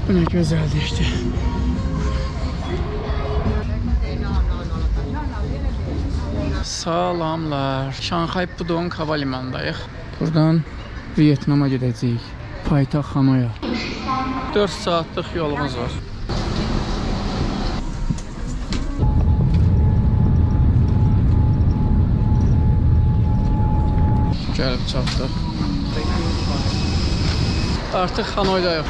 Bu ne gözəldir işte. Salamlar. Şanxay Pudong hava limanındayıq. Buradan Vietnama gedəcəyik. Paytaxt Hanoya. 4 saatlıq yolumuz var. Gəlib çatdıq. Artıq Hanoydayıq.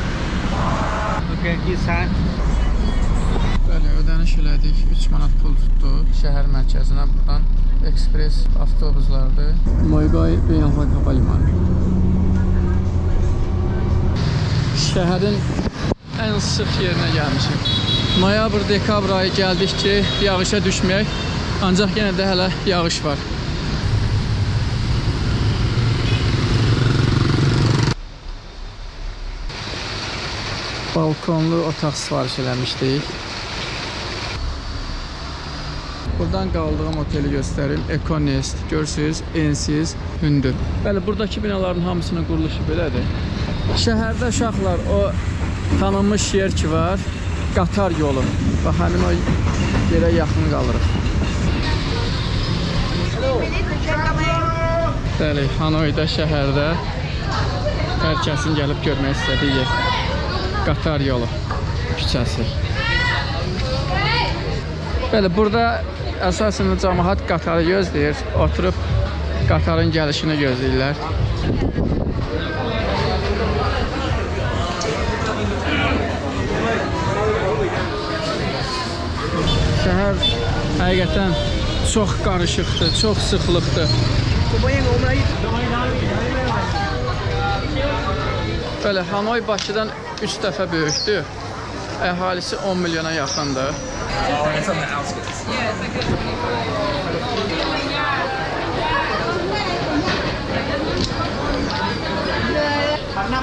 Bəli, ödəniş elədik. 3 manat pul tutdu. Şəhər mərkəzinə buradan ekspres avtobuslardır. Moyqay Beynəlxalq Hava Limanı. Şəhərin ən sıx yerinə gəlmişik. Noyabr, dekabr ayı gəldik ki, yağışa düşməyək. Ancaq yenə də hələ yağış var. Balkonlu otaq sifariş eləmişdik. Buradan qaldığım oteli göstərim. Ekonest, görürsünüz, ensiz, hündür. Bəli, buradakı binaların hamısının quruluşu belədir. Şəhərdə uşaqlar, o tanınmış yer ki var, qatar yolu. Bax, həmin o yerə yaxın qalırıq. Bəli, Hanoyda, şəhərdə hər kəsin gəlib görmək istədiyi yer. Qatar yolu küçəsi. Bəli, burada əsasən cəmaət qatarı gözləyir, oturub qatarın gəlişini gözləyirlər. Şəhər həqiqətən çox qarışıqdır, çox sıxlıqdır. Bəli, Hanoy Bakıdan 3 dəfə böyükdür. Əhalisi 10 milyona yaxındır.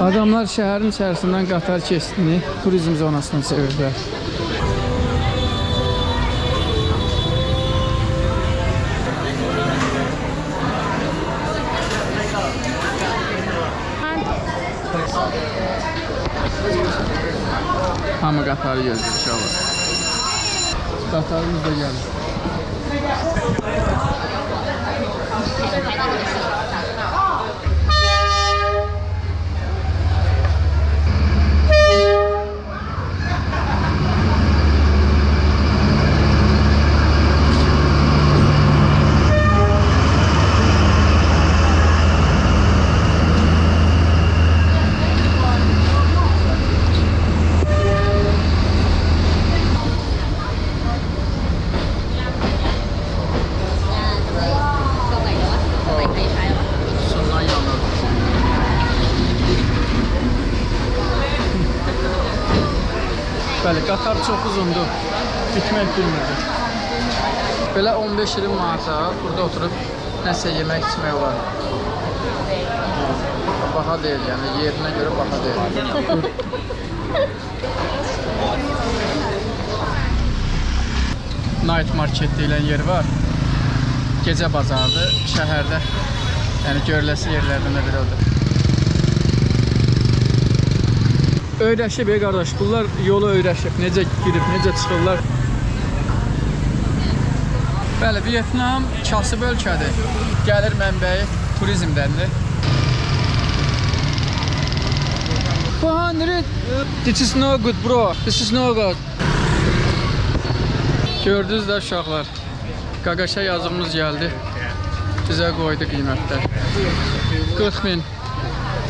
Adamlar şəhərin içərisindən qatar keçdiyini turizm zonasına çevirdilər. Hamı qatarı gözləyir inşallah. Qatarımız da gəlir. Bəli, qatar çox uzundur, bitmək bilmirdir. Belə 15-20 manata burada oturub nəsə yemək içmək olar. Baha deyil, yəni yerinə görə baha deyil. Night market deyilən yer var. Gecə bazardır, şəhərdə. Yəni görüləsi yerlərdən də biri odur. Öyrəşib qardaş, bunlar yolu öyrəşib, necə girib, necə çıxırlar. Bəli, Vietnam kasıb ölkədir. Gəlir mənbəyi turizmdəndir. 400. This is no good bro. This is no good. Gördünüz də uşaqlar. Qaqaşa yazığımız gəldi. Bizə qoydu qiymətlər. 40 min.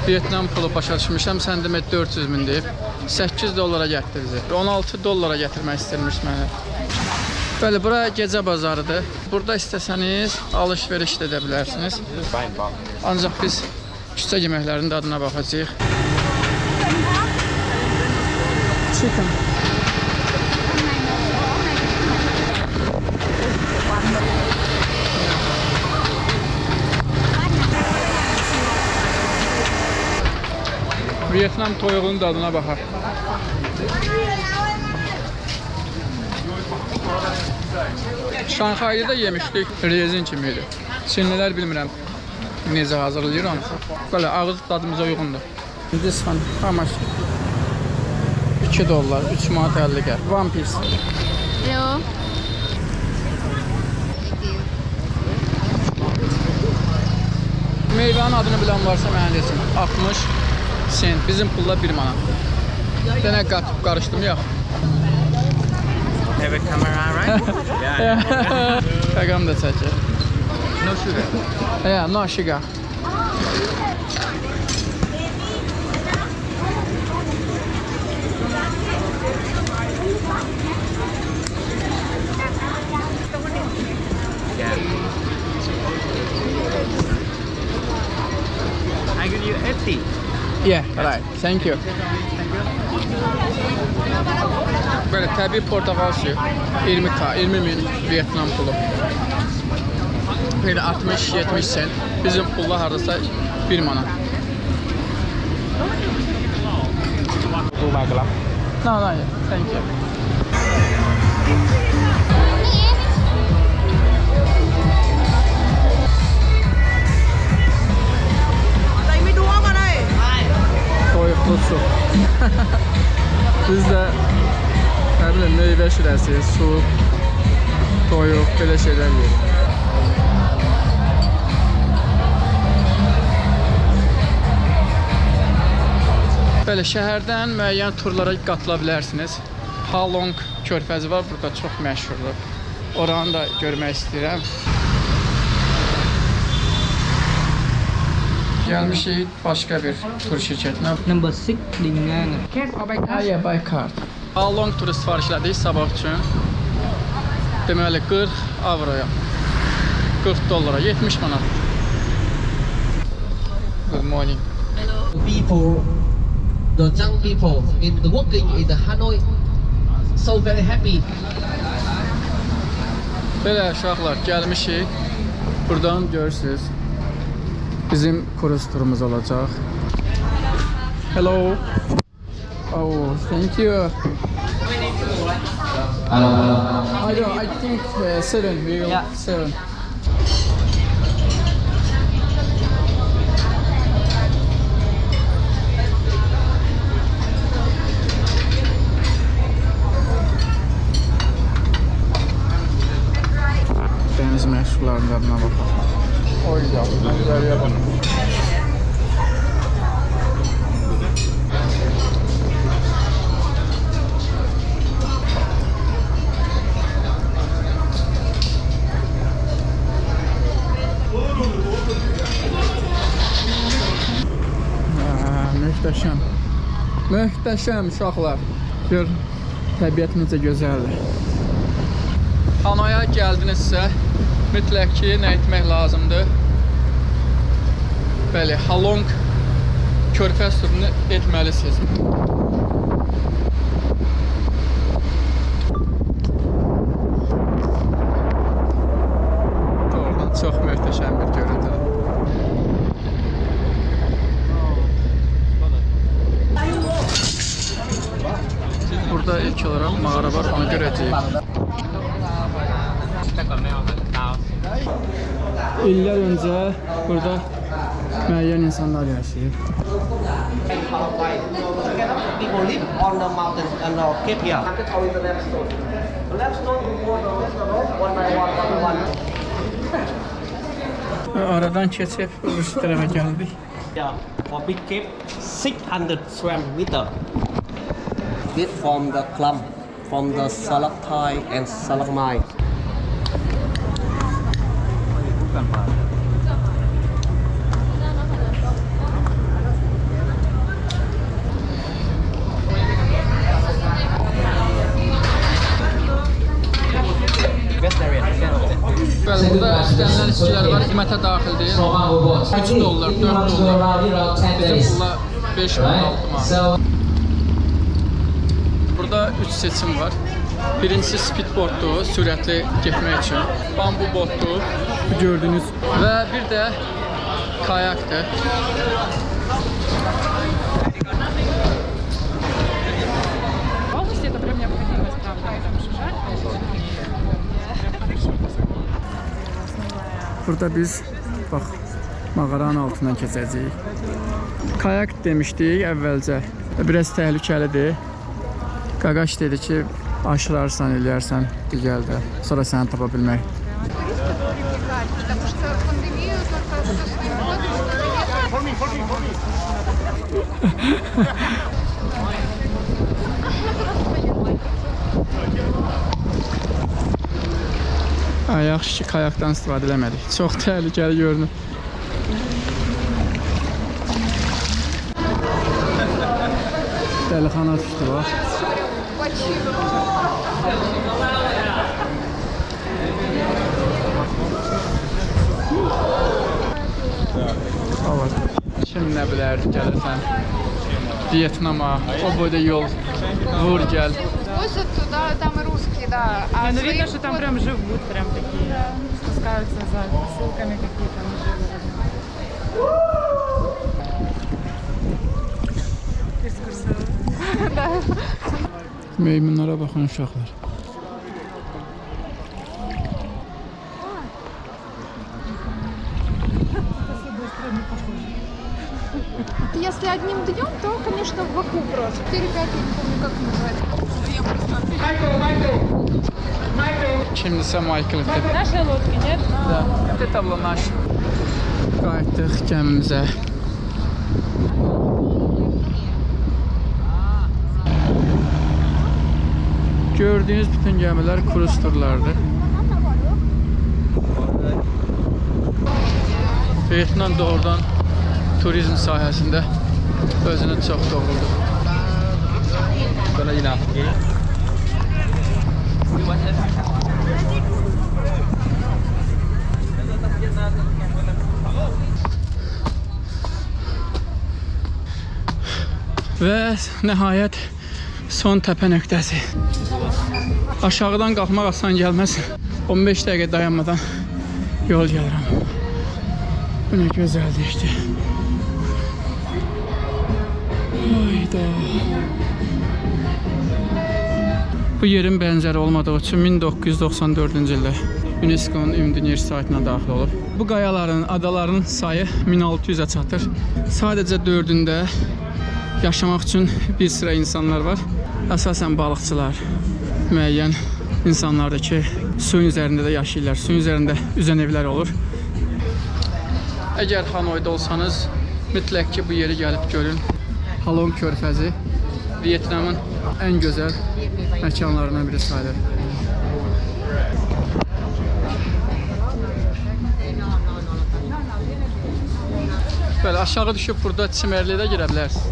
Vietnam pulu başa düşmüşəm, sən demək 400 min deyib. 8 dollara gətirdi. 16 dollara gətirmək istirmiş mənə. Bəli, bura gecə bazarıdır. Burada istəsəniz alış-veriş edə bilərsiniz. Ancaq biz küçə yeməklərinin dadına baxacağıq. Chicken. Vietnam toyuğunun dadına baxar. Şanxayda da yemişdik, rezin kimiydi. Çinlilər bilmirəm necə hazırlayır onu. Böyle ağız tadımıza uyğundur. This one, how much? 2 dollar, 3 manat 50 qəpik. One piece. Hello. Meyvanın adını bilen varsa mənə desin. 60 sent. Bizim pulla 1 manat. Dənə qatıb qarışdım ya. Have a camera, right? Təqam da çəkir. No sugar. Yeah, no sugar. Yeah. I give you 80. Yeah, right. Thank you. Böyle təbii portakal suyu 20 min Vietnam pulu. Böyle 60-70 sent. Bizim pulla hardasa 1 manat. Cô bài club. No, no, yeah. Thank you. Toyuqlu su. Biz de ne bileyim meyve şirəsi, su, toyuq, belə şeyler yiyirik. Belə şəhərdən müəyyən turlara qatıla bilərsiniz. Halong körfəzi var, burada çox məşhurdur. Oranı da görmək istəyirəm. Gelmişik başka bir tur şirketine. Number 6 Đình Ngang. Yeah, by card. Halong turist sifariş elədik sabah üçün. Deməli 40 avroya. 40 dollara, 70 manat. Good morning. People, the young people in the working in the Hanoi, so very happy. Belə uşaqlar gəlmişik. Buradan görürsünüz. Bizim kruz turumuz olacaq. Hello. Oh, thank you. I think 7. We will 7. Deniz məşğullarının adına baxaq. Oy ya, güzəliyə baxın. Möhtəşəm. Möhtəşəm uşaqlar. Gör, təbiət necə gözəldir. Hanoya gəldinizsə, mütləq ki, nə etmək lazımdır? Bəli, Halong körfəz turunu etməlisiniz. Doğrudan çox möhtəşəm bir görüntüdür. Burada ilk olarak mağara var, onu görəcəyik. İllər öncə burada müəyyən insanlar yaşayır. People live on the mountain and the cave here. I can tell you the limestone. The limestone before the one by one. Aradan keçib bu tərəfə gəldik. Yeah, for big cave, 600 square meter. This from the clump, from the stalactite and stalagmite. Bəli, burada istənilən içkilər var, qiymətə daxil deyil. 3 dollar, 4 dollar, bizim pulla 5 manat, 6 manat. Burada 3 seçim var. Birincisi speedboarddur, sürətli getmək üçün. Bambu boarddur, gördüyünüz. Və bir də kayakdır. Полностью это прям необходимость, правда, потому что жарко. Burada biz bax mağaranın altından keçəcəyik. Kayak demişdik əvvəlcə. Biraz təhlükəlidir. Qaqaş dedi ki, aşırarsan, eləyərsən digəldə. Sonra səni tapa bilmək. Потому что пандемию Yaxşı ki, kayakdan istifadə eləmədik. Çox təhlükəli görünür. Dəlixana düşdü, bax. Kim nə bilərdi gəlirsən Vietnama, o boyda yol, vur gəl. возят туда, там и русские, да. А Ну, своих видно, что там вот- прям живут, прям такие, спускаются за посылками какие-то. Meymunlara baxın uşaqlar. Если одним днем, то, конечно, в Баку просто. 4-5, я не помню, как называется. Kimdisə Michael dedi. Наши лодки, нет? Da. Det abla naş. Qayıtdıq gəmimizə. Gördüyünüz bütün gəmilər kruz turlardır. Vietnam doğrudan turizm sahəsində özünü çox doğruldu. Cái này gì nào? Və nəhayət son təpə nöqtəsi. Aşağıdan qalxmaq asan gəlməz. 15 dəqiqə dayanmadan yol gəlirəm. Bu nə gözəldir işte. Hayda. Bu yerin bənzəri olmadığı üçün 1994-cü ildə UNESCO-nun Ümumi Dünya İrsi saytına daxil olub. Bu qayaların, adaların sayı 1600-ə çatır. Sadəcə 4-ündə yaşamaq üçün bir sıra insanlar var. Əsasən balıqçılar, müəyyən insanlar da ki, suyun üzərində də yaşayırlar. Suyun üzərində üzən evlər olur. Əgər Hanoyda olsanız, mütləq ki, bu yeri gəlib görün. Halong körfəzi Vietnamın ən gözəl məkanlarından biri sayılır. Böyle aşağı düşüb burada çimərliyə də girə bilərsiniz.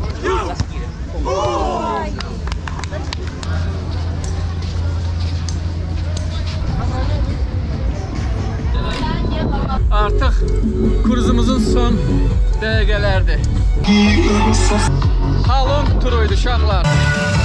Artıq kruzumuzun son dəqiqələrdir. Halong turuydu uşaqlar.